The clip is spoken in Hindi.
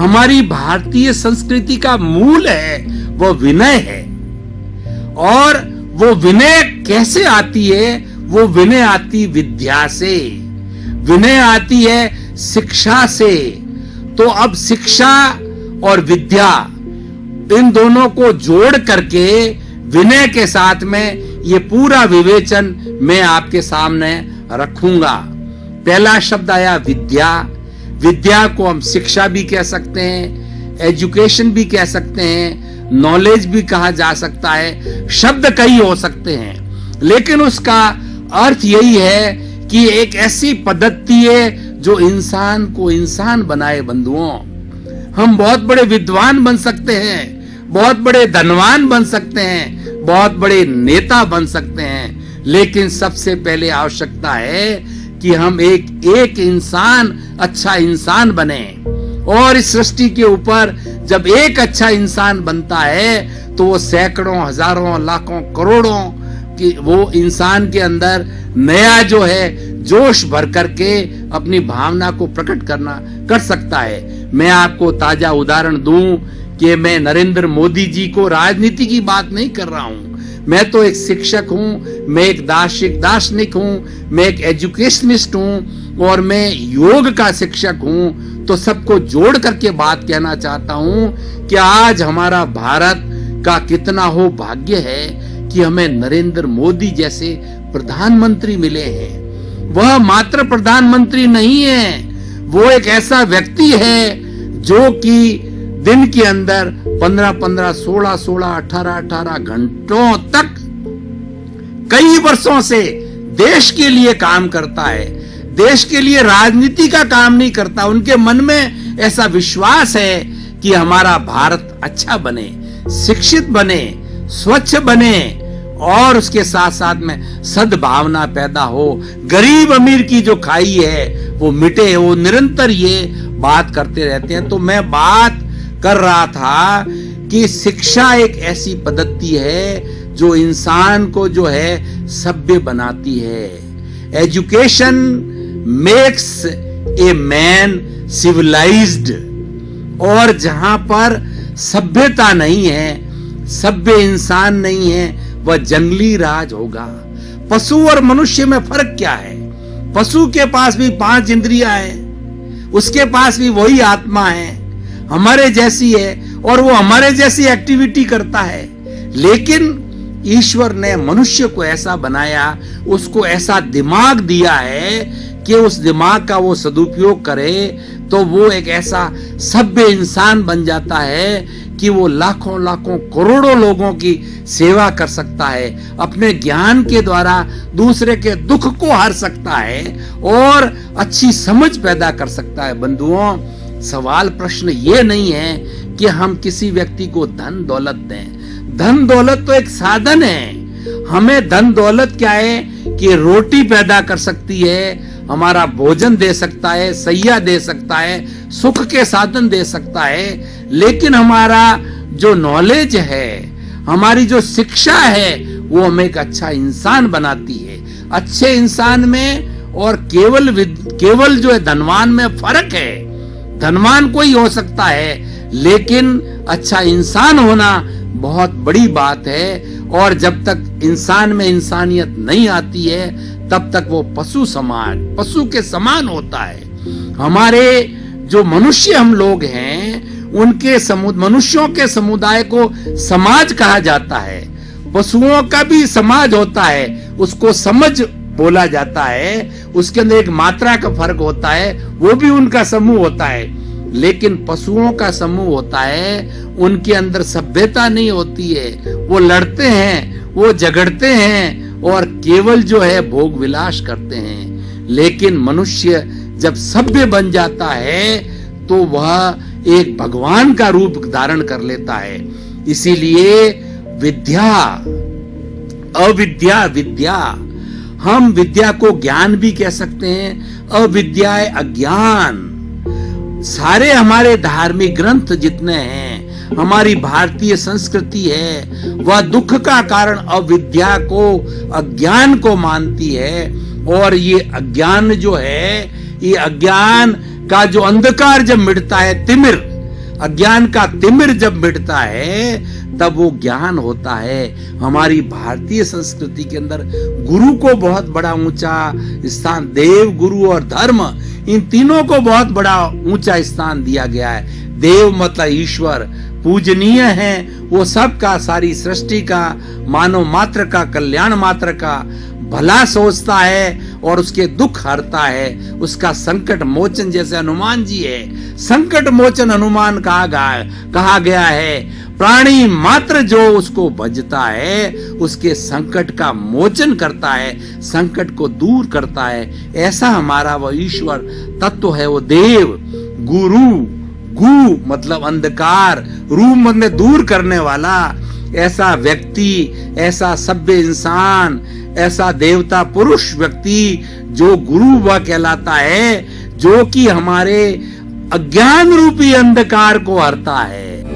हमारी भारतीय संस्कृति का मूल है वो विनय है। और वो विनय कैसे आती है? वो विनय आती विद्या से, विनय आती है शिक्षा से। तो अब शिक्षा और विद्या, इन दोनों को जोड़ करके विनय के साथ में ये पूरा विवेचन मैं आपके सामने रखूंगा। पहला शब्द आया विद्या। विद्या को हम शिक्षा भी कह सकते हैं, एजुकेशन भी कह सकते हैं, नॉलेज भी कहा जा सकता है। शब्द कई हो सकते हैं, लेकिन उसका अर्थ यही है कि एक ऐसी पद्धति है जो इंसान को इंसान बनाए। बंधुओं, हम बहुत बड़े विद्वान बन सकते हैं, बहुत बड़े धनवान बन सकते हैं, बहुत बड़े नेता बन सकते हैं, लेकिन सबसे पहले आवश्यकता है कि हम एक इंसान, अच्छा इंसान बने। और इस सृष्टि के ऊपर जब एक अच्छा इंसान बनता है तो वो सैकड़ों, हजारों, लाखों, करोड़ों कि वो इंसान के अंदर नया जो है जोश भर करके अपनी भावना को प्रकट कर सकता है। मैं आपको ताजा उदाहरण दूं कि मैं नरेंद्र मोदी जी को राजनीति की बात नहीं कर रहा हूं। मैं तो एक शिक्षक हूं, मैं एक दार्शनिक हूं, मैं एक एजुकेशनिस्ट हूं और मैं योग का शिक्षक हूं। तो सबको जोड़ करके बात कहना चाहता हूं कि आज हमारा भारत का कितना हो भाग्य है कि हमें नरेंद्र मोदी जैसे प्रधानमंत्री मिले हैं। वह मात्र प्रधानमंत्री नहीं है, वो एक ऐसा व्यक्ति है जो कि दिन के अंदर 15-15, 16-16, 18-18 घंटों तक कई वर्षों से देश के लिए काम करता है। देश के लिए राजनीति का काम नहीं करता। उनके मन में ऐसा विश्वास है कि हमारा भारत अच्छा बने, शिक्षित बने, स्वच्छ बने और उसके साथ साथ में सद्भावना पैदा हो, गरीब अमीर की जो खाई है वो मिटे। वो निरंतर ये बात करते रहते हैं। तो मैं बात कर रहा था कि शिक्षा एक ऐसी पद्धति है जो इंसान को जो है सभ्य बनाती है। Education makes a man civilised. और जहां पर सभ्यता नहीं है, सभ्य इंसान नहीं है, वह जंगली राज होगा। पशु और मनुष्य में फर्क क्या है? पशु के पास भी 5 इंद्रियां हैं, उसके पास भी वही आत्मा है, हमारे जैसी है और वो हमारे जैसी एक्टिविटी करता है। लेकिन ईश्वर ने मनुष्य को ऐसा बनाया, उसको ऐसा दिमाग दिया है कि उस दिमाग का वो सदुपयोग करे तो वो एक ऐसा सभ्य इंसान बन जाता है कि वो लाखों लाखों करोड़ों लोगों की सेवा कर सकता है, अपने ज्ञान के द्वारा दूसरे के दुख को हर सकता है और अच्छी समझ पैदा कर सकता है। बंधुओं, सवाल प्रश्न ये नहीं है कि हम किसी व्यक्ति को धन दौलत दें। धन दौलत तो एक साधन है। हमें धन दौलत क्या है कि रोटी पैदा कर सकती है, हमारा भोजन दे सकता है, सैया दे सकता है, सुख के साधन दे सकता है। लेकिन हमारा जो नॉलेज है, हमारी जो शिक्षा है, वो हमें एक अच्छा इंसान बनाती है। अच्छे इंसान में और केवल जो है धनवान में फर्क है। धनवान कोई हो सकता है, लेकिन अच्छा इंसान होना बहुत बड़ी बात है। और जब तक इंसान में इंसानियत नहीं आती है तब तक वो पशु के समान होता है। हमारे जो मनुष्य हम लोग हैं, उनके मनुष्यों के समुदाय को समाज कहा जाता है। पशुओं का भी समाज होता है, उसको समझ बोला जाता है। उसके अंदर एक मात्रा का फर्क होता है, वो भी उनका समूह होता है। लेकिन पशुओं का समूह होता है, उनके अंदर सभ्यता नहीं होती है। वो लड़ते हैं, वो झगड़ते हैं और केवल जो है भोग विलास करते हैं। लेकिन मनुष्य जब सभ्य बन जाता है तो वह एक भगवान का रूप धारण कर लेता है। इसीलिए विद्या, अविद्या, विद्या, हम विद्या को ज्ञान भी कह सकते हैं। अविद्या है अज्ञान। सारे हमारे धार्मिक ग्रंथ जितने हैं, हमारी भारतीय संस्कृति है, वह दुख का कारण अविद्या को, अज्ञान को मानती है। और ये अज्ञान जो है, ये अज्ञान का जो अंधकार जब मिटता है, तिमिर, अज्ञान का तिमिर जब मिटता है तब वो ज्ञान होता है। हमारी भारतीय संस्कृति के अंदर गुरु को बहुत बड़ा ऊंचा स्थान, देव, गुरु और धर्म, इन तीनों को बहुत बड़ा ऊंचा स्थान दिया गया है। देव मतलब ईश्वर, पूजनीय है, वो सबका, सारी सृष्टि का, मानव मात्र का, कल्याण मात्र का भला सोचता है और उसके दुख हरता है। उसका संकट मोचन, जैसे हनुमान जी है, संकट मोचन हनुमान कहा गया है। प्राणी मात्र जो उसको भजता है उसके संकट का मोचन करता है, संकट को दूर करता है। ऐसा हमारा वो ईश्वर तत्व है, वो देव। गुरु, गु मतलब अंधकार, रू मतलब दूर करने वाला। ऐसा व्यक्ति, ऐसा सभ्य इंसान, ऐसा देवता पुरुष व्यक्ति जो गुरु वह कहलाता है, जो कि हमारे अज्ञान रूपी अंधकार को हरता है।